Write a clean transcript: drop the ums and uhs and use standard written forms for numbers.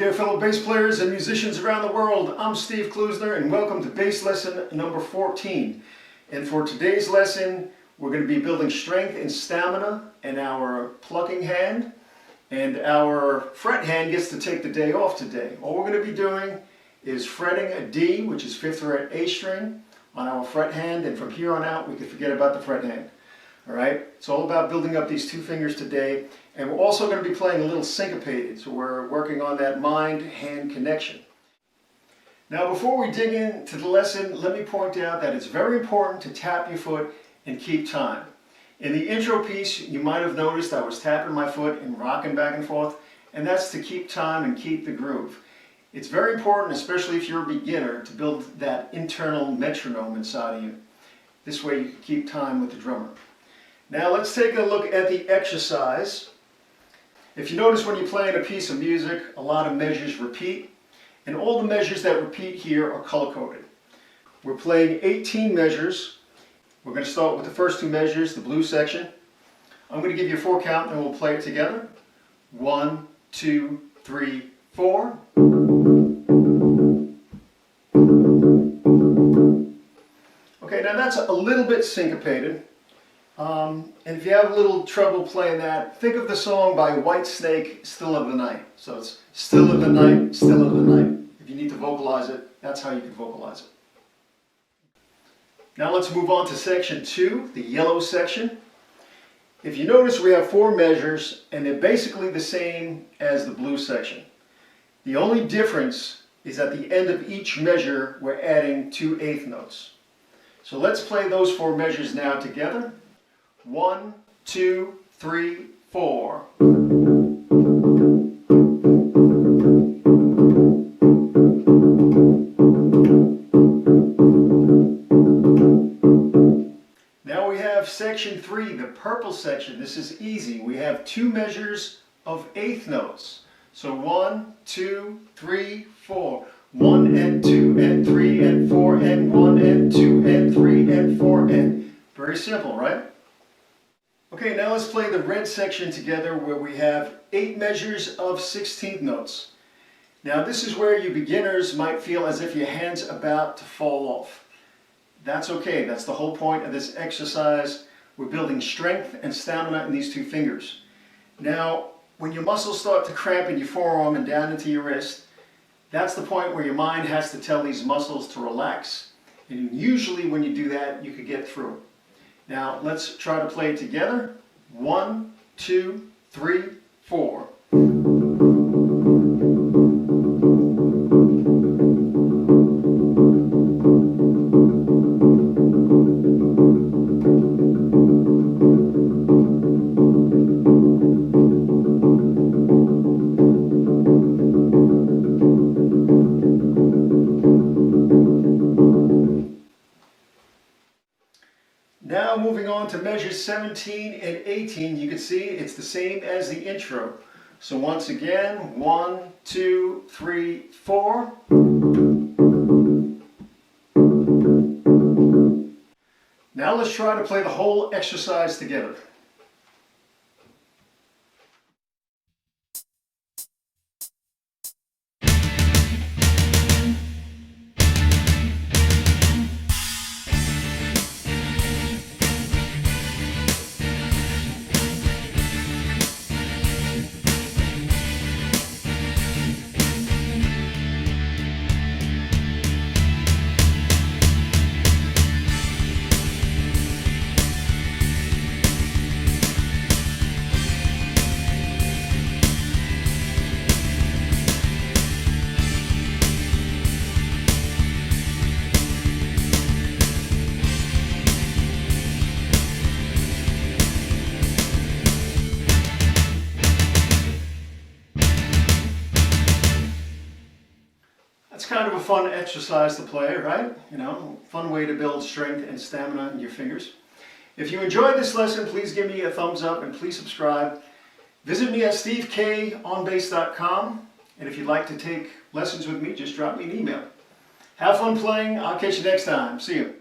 there, fellow bass players and musicians around the world. I'm Steve Klusner and welcome to bass lesson number 14. And for today's lesson, we're going to be building strength and stamina in our plucking hand. And our fret hand gets to take the day off today. All we're going to be doing is fretting a D, which is 5th fret A string, on our fret hand. And from here on out, we can forget about the fret hand. All right, it's all about building up these two fingers today. And we're also going to be playing a little syncopated, so we're working on that mind-hand connection. Now before we dig into the lesson, let me point out that it's very important to tap your foot and keep time. In the intro piece, you might have noticed I was tapping my foot and rocking back and forth, and that's to keep time and keep the groove. It's very important, especially if you're a beginner, to build that internal metronome inside of you. This way you can keep time with the drummer. Now let's take a look at the exercise. If you notice when you're playing a piece of music, a lot of measures repeat, and all the measures that repeat here are color-coded. We're playing 18 measures. We're going to start with the first two measures, the blue section. I'm going to give you a 4 count and we'll play it together. 1, 2, 3, 4. Okay, now that's a little bit syncopated. And if you have a little trouble playing that, think of the song by Whitesnake, Still of the Night. So it's Still of the Night, Still of the Night. If you need to vocalize it, that's how you can vocalize it. Now let's move on to section 2, the yellow section. If you notice, we have 4 measures, and they're basically the same as the blue section. The only difference is at the end of each measure, we're adding 2 eighth notes. So let's play those 4 measures now together. 1, 2, 3, 4. Now we have section 3, the purple section. This is easy. We have 2 measures of eighth notes. So 1, 2, 3, 4. 1 and 2 and 3 and 4 and 1 and 2 and 3 and 4 and. Very simple, right? Okay, now let's play the red section together where we have 8 measures of 16th notes. Now this is where you beginners might feel as if your hand's about to fall off. That's okay, that's the whole point of this exercise. We're building strength and stamina in these 2 fingers. Now, when your muscles start to cramp in your forearm and down into your wrist, that's the point where your mind has to tell these muscles to relax. And usually when you do that, you could get through it. Now let's try to play it together. 1, 2, 3, 4. Now moving on to measures 17 and 18, you can see it's the same as the intro. So once again, 1, 2, 3, 4. Now let's try to play the whole exercise together. It's kind of a fun exercise to play, right? You know, fun way to build strength and stamina in your fingers. If you enjoyed this lesson, please give me a thumbs up and please subscribe. Visit me at stevekonbass.com, and if you'd like to take lessons with me, just drop me an email. Have fun playing. I'll catch you next time. See you.